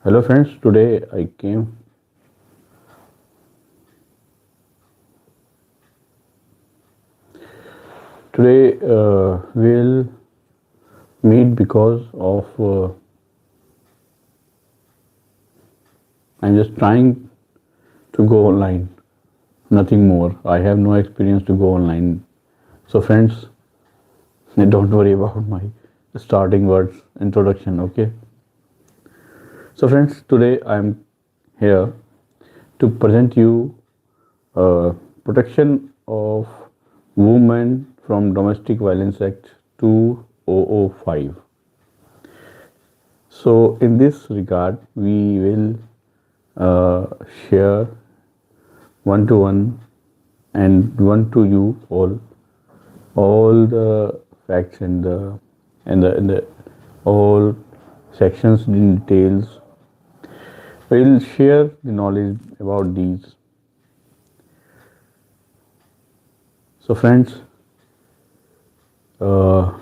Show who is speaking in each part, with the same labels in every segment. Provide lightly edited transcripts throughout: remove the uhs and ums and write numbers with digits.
Speaker 1: Hello friends, today I came today we'll meet because of I'm just trying to go online, nothing more. I have no experience to go online. So friends, don't worry about my starting words introduction, okay? So friends, today I'm here to present you protection of women from Domestic Violence Act 2005. So, in this regard, we will share one to one and one to you all the facts and the all sections in details. We will share the knowledge about these. So, friends, uh,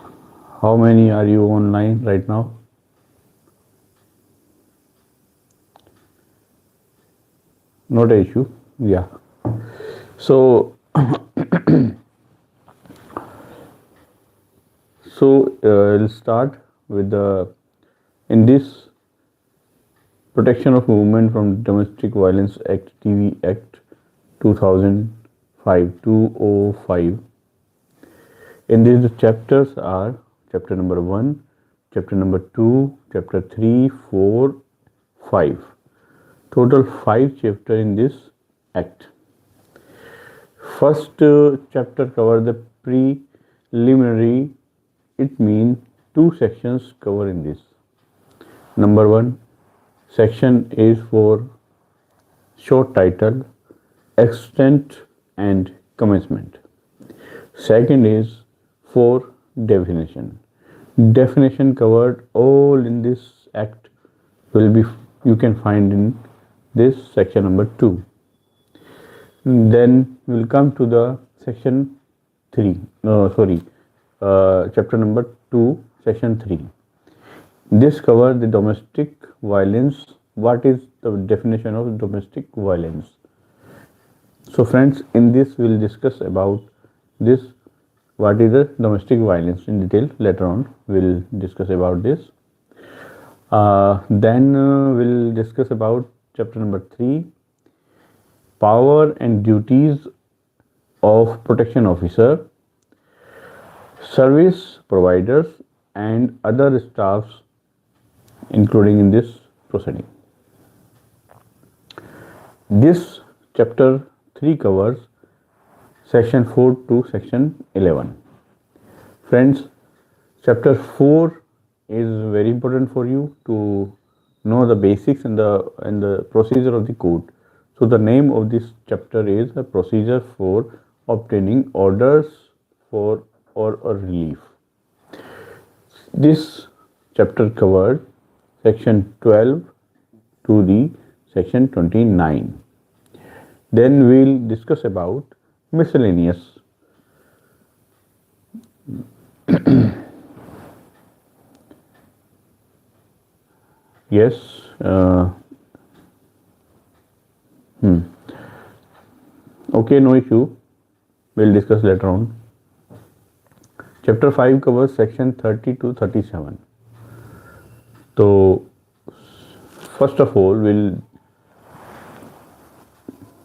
Speaker 1: how many are you online right now? Not an issue. Yeah. So, I'll start with the in this Protection of Women from Domestic Violence Act TV Act 2005 205. In these the chapters are chapter number 1, chapter number 2, chapter 3, 4, 5. Total 5 chapters in this act. First chapter covers the preliminary. It means 2 sections cover in this. Number 1 section is for short title, extent and commencement. Second is for definition. Definition covered all in this act will be you can find in this section number 2. Then we will come to the section 3. Chapter number 2, section 3. This covers the domestic violence. What is the definition of domestic violence? So friends, in this we will discuss about this. What is the domestic violence in detail? Later on we will discuss about this. Then we'll discuss about chapter number 3, power and duties of protection officer, service providers and other staffs including in this proceeding. This chapter 3 covers section 4 to section 11. Friends, chapter 4 is very important for you to know the basics and the procedure of the court. So the name of this chapter is a procedure for obtaining orders for or a relief. This chapter covered section 12 to the section 29. Then we'll discuss about miscellaneous. Yes. Okay, no issue. We'll discuss later on. Chapter 5 covers section 30 to 37. So, first of all,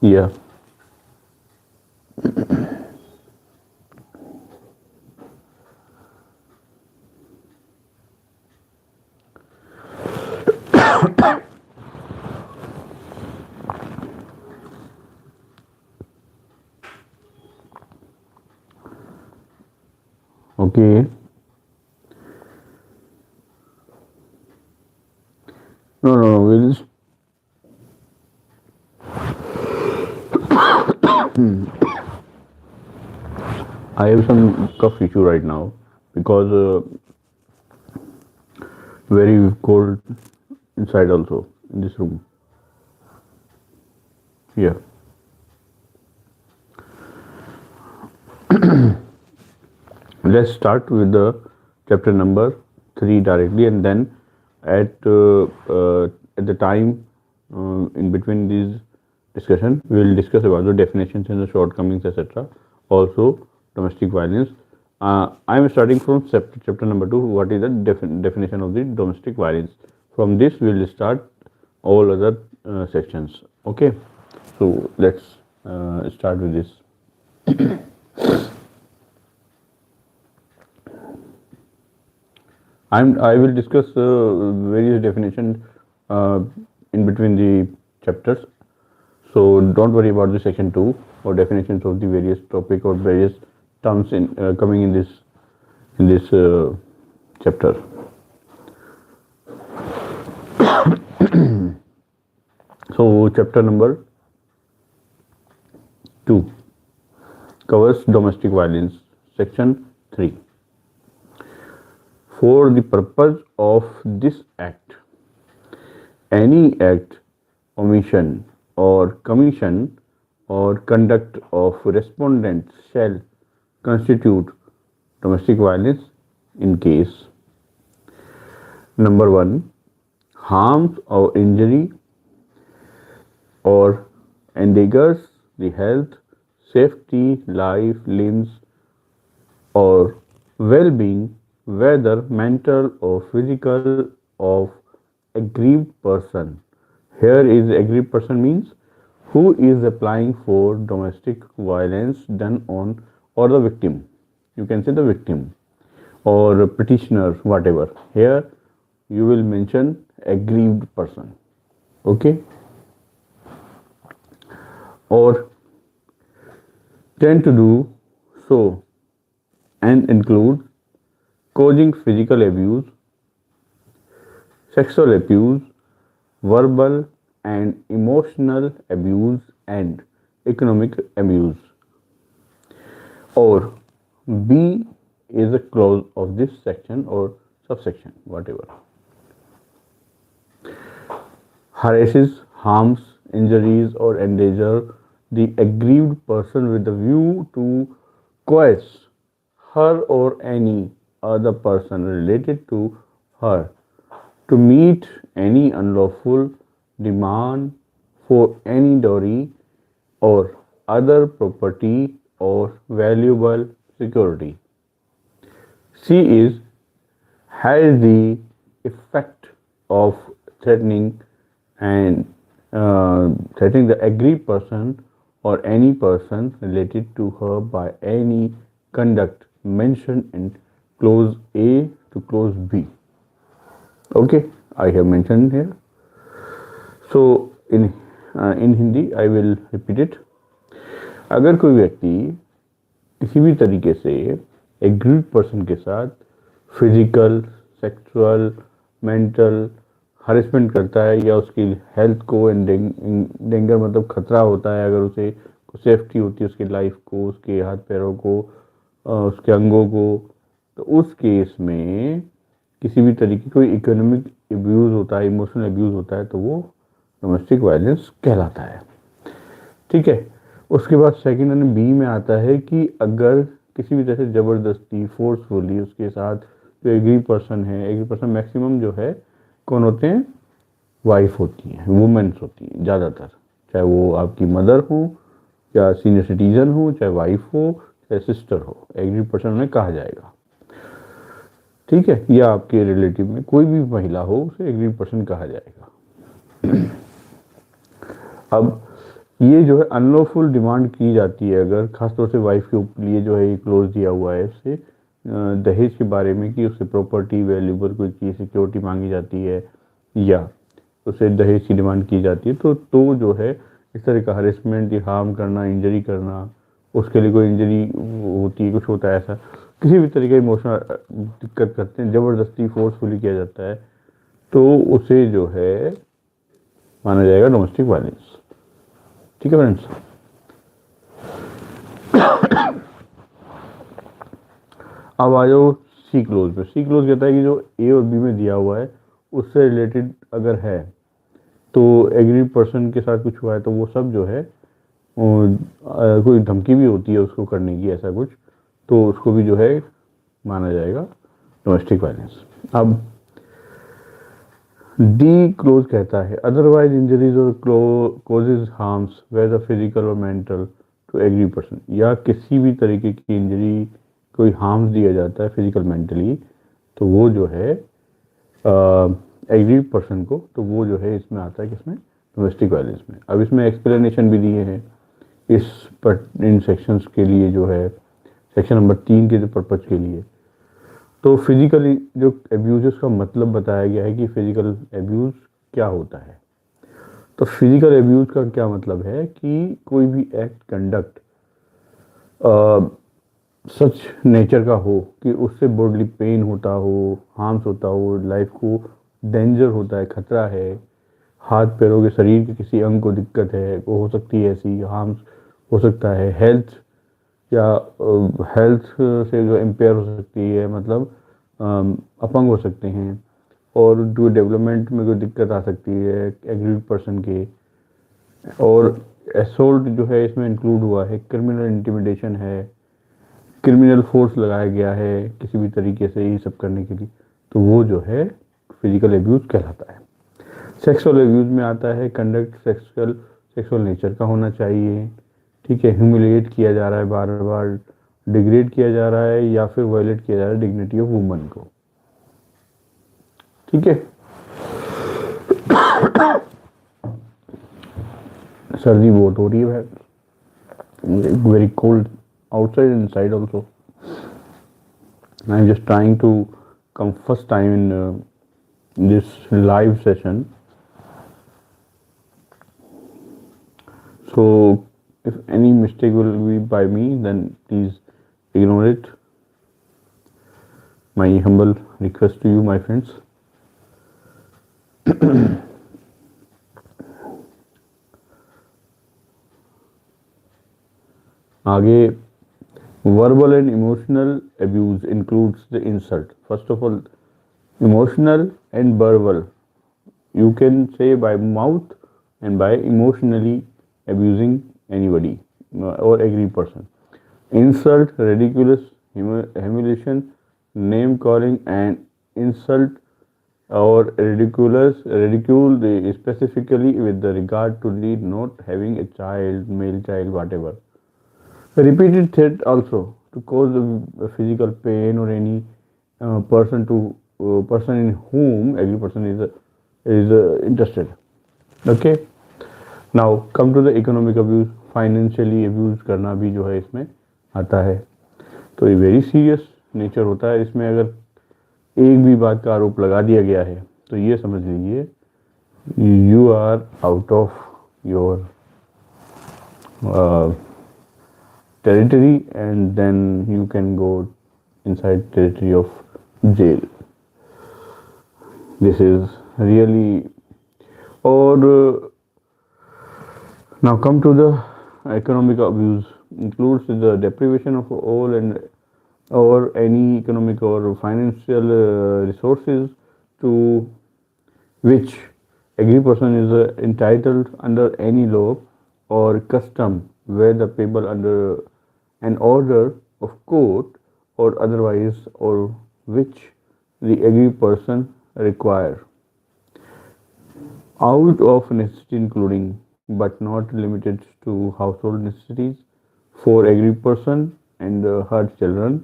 Speaker 1: yeah. Okay. No, we'll. I have some cough issue right now because very cold inside also in this room. Here. Let's start with the chapter number 3 directly, and then at the the time in between these discussion, we will discuss about the definitions and the shortcomings, etc. Also, domestic violence. I am starting from chapter number 2. What is the definition of the domestic violence? From this, we will start all other sections. Okay, so let's start with this. I will discuss various definitions in between the chapters. So don't worry about the section 2 or definitions of the various topic or various terms in coming in this chapter. So chapter number 2 covers domestic violence. Section 3. For the purpose of this act, any act, omission or commission or conduct of respondent shall constitute domestic violence in case number 1, harms or injury or endangers the health, safety, life, limbs or well-being, whether mental or physical, of aggrieved person. Here is aggrieved person means who is applying for domestic violence done on or the victim. You can say the victim or petitioner, whatever. Here you will mention aggrieved person. Okay, or tend to do so and include causing physical abuse, sexual abuse, verbal and emotional abuse and economic abuse. Or B is a clause of this section or subsection, whatever. Harasses, harms, injuries or endanger the aggrieved person with the view to coerce her or any other person related to her to meet any unlawful demand for any dowry or other property or valuable security. C is has the effect of threatening the aggrieved person or any person related to her by any conduct mentioned in clause A to clause B. Okay, I have mentioned here. So in Hindi I will repeat it. अगर कोई व्यक्ति किसी भी तरीके से agreed person के साथ physical, sexual, mental harassment करता है या उसकी हेल्थ को डेंगर मतलब खतरा होता है, अगर उसे सेफ्टी होती है उसकी लाइफ को, उसके हाथ पैरों को, उसके अंगों को, तो उस केस में किसी भी तरीके कोई इकोनॉमिक अब्यूज़ होता है, इमोशनल अब्यूज़ होता है, तो वो डोमेस्टिक वायलेंस कहलाता है. ठीक है. उसके बाद सेकंड एंड बी में आता है कि अगर किसी भी तरह से ज़बरदस्ती, फोर्सफुली उसके साथ जो एग्री पर्सन है, एग्री पर्सन मैक्सिमम जो है कौन होते हैं, वाइफ होती हैं, वुमेन्स होती हैं ज़्यादातर, चाहे वो आपकी मदर हो या सीनियर सिटीजन हो, चाहे वाइफ हो चाहे सिस्टर हो, एग्री पर्सन उन्हें कहा जाएगा. ठीक है. या आपके रिलेटिव में कोई भी महिला हो उसे एग्री पर्सन कहा जाएगा. अब ये जो है अनलॉफुल डिमांड की जाती है अगर, खासतौर से वाइफ के लिए जो है ये क्लोज दिया हुआ है इससे दहेज के बारे में कि उससे प्रॉपर्टी, वैल्यूबल कोई चीज़, सिक्योरिटी मांगी जाती है या उसे दहेज की डिमांड की जाती है, तो जो है इस तरह का हरेसमेंट या हार्म करना, इंजरी करना, उसके लिए कोई इंजरी होती है, कुछ होता है ऐसा, किसी भी तरीके इमोशनल दिक्कत करते हैं, ज़बरदस्ती फोर्सफुली किया जाता है, तो उसे जो है माना जाएगा डोमेस्टिक वायलेंस. ठीक है फ्रेंड्स. अब आ जाओ सी क्लोज पे. सी क्लोज कहता है कि जो ए और बी में दिया हुआ है उससे रिलेटेड अगर है तो एग्री पर्सन के साथ कुछ हुआ है तो वो सब जो है कोई धमकी भी होती है उसको करने की ऐसा कुछ, तो उसको भी जो है माना जाएगा डोमेस्टिक वायलेंस. अब डी क्लोज कहता है अदरवाइज इंजरीज और कोजेज हार्म्स वेदर फिजिकल और मेंटल टू एग्री पर्सन, या किसी भी तरीके की इंजरी कोई हार्म्स दिया जाता है फिजिकल मेंटली, तो वो जो है एग्री पर्सन को, तो वो जो है इसमें आता है किसमें, डोमेस्टिक वायलेंस में। अब इसमें एक्सप्लेनेशन भी दिए हैं इन सेक्शंस के लिए, जो है सेक्शन नंबर 3 के जो पर्पज के लिए। तो फिजिकली जो एब्यूज़ का मतलब बताया गया है कि फिजिकल एब्यूज़ क्या होता है। तो फिजिकल एब्यूज़ का क्या मतलब है कि कोई भी एक्ट कंडक्ट सच नेचर का हो कि उससे बॉडली पेन होता हो, हार्म्स होता हो, लाइफ को डेंजर होता है, खतरा है, हाथ पैरों के शरीर के किसी अंग को दिक्कत है, वो हो सकती है, ऐसी हार्म्स हो सकता है, हेल्थ या हेल्थ से जो इम्पेयर हो सकती है, मतलब अपंग हो सकते हैं, और जो डेवलपमेंट में कोई दिक्कत आ सकती है एग्रीड पर्सन के। और एसोल्ट जो है इसमें इंक्लूड हुआ है, क्रिमिनल इंटिमिडेशन है, क्रिमिनल फोर्स लगाया गया है किसी भी तरीके से ये सब करने के लिए, तो वो जो है फिजिकल एब्यूज़ कहलाता है। सेक्सुअल एब्यूज़ में आता है कंडक्ट सेक्सुअल नेचर का होना चाहिए, ठीक है, ह्यूमिलिएट किया जा रहा है, बार बार डिग्रेड किया जा रहा है, या फिर वायलेट किया जा रहा है डिग्निटी ऑफ वुमन को, ठीक है। सर्दी बहुत हो रही है, very cold outside and inside also. I'm just trying to come first time in this live session. So if any mistake will be by me, then please ignore it. My humble request to you, my friends. आगे verbal and emotional abuse includes the insult. First of all, emotional and verbal. You can say by mouth and by emotionally abusing anybody or agree person. Insult, ridiculous, humiliation, name calling, and insult or ridicule specifically with the regard to the not having a child, male child, whatever. Repeated threat also to cause physical pain or any person in whom every person is interested. Okay. Now come to the economic abuse. Financially abuse करना भी जो है इसमें आता है, तो ये very serious nature होता है। इसमें अगर एक भी बात का आरोप लगा दिया गया है तो ये समझ लीजिए you are out of your territory, and then you can go inside territory of jail. This is really, or now come to the economic abuse. Includes the deprivation of all and or any economic or financial resources to which every person is entitled under any law or custom, whether payable under an order of court or otherwise, or which the aggrieved person require out of necessity, including but not limited to household necessities for aggrieved person and her children,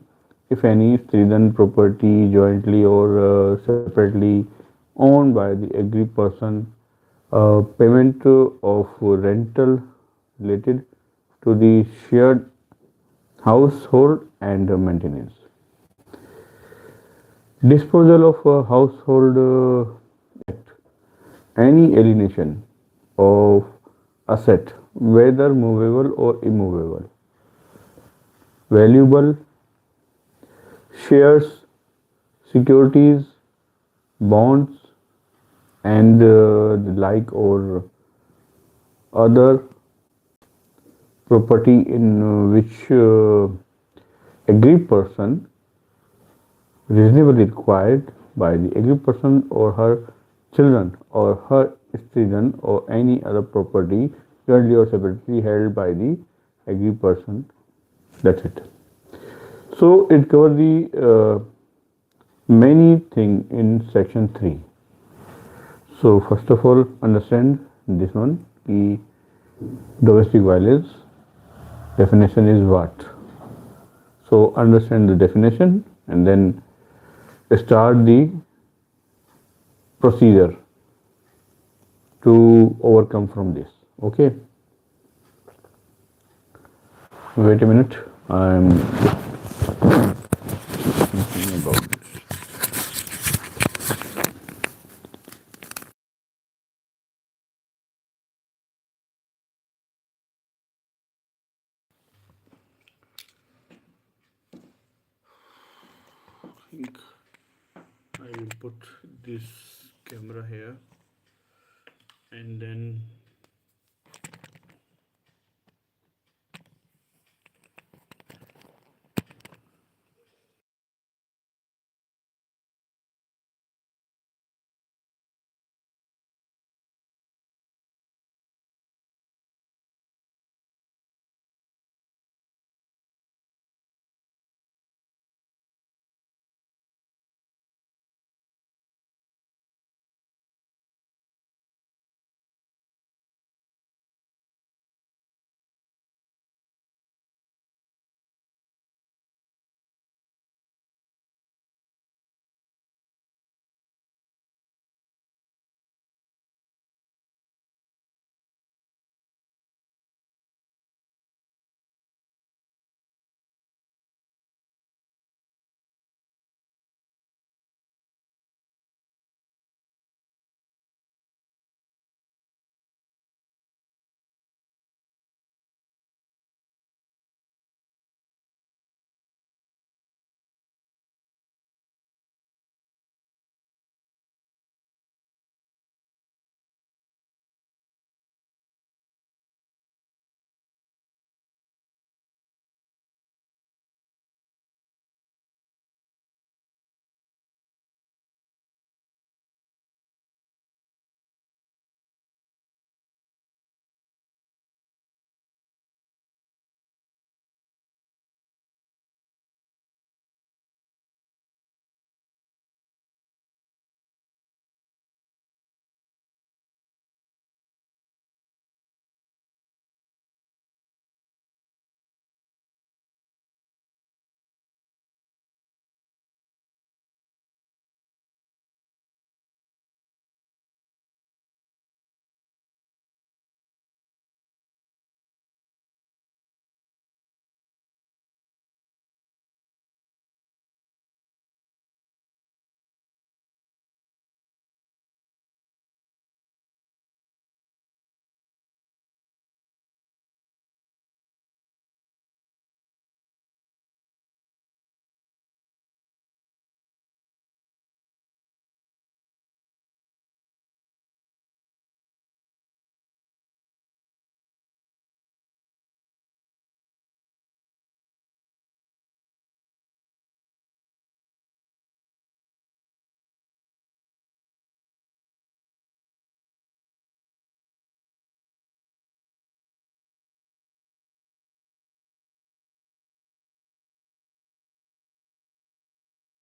Speaker 1: if any, Stridan property jointly or separately owned by the aggrieved person, payment of rental related to the shared household and maintenance, disposal of household act, any alienation of asset, whether movable or immovable, valuable shares, securities, bonds, and the like, or other property in which aggrieved person reasonably required by the aggrieved person or her children or her children or any other property jointly or separately held by the aggrieved person. That's it. So it covers the many thing in section 3. So first of all, understand this one. The domestic violence definition is what? So understand the definition and then start the procedure to overcome from this. Okay. Wait a minute. I'm thinking about this. I think I will put this camera here and then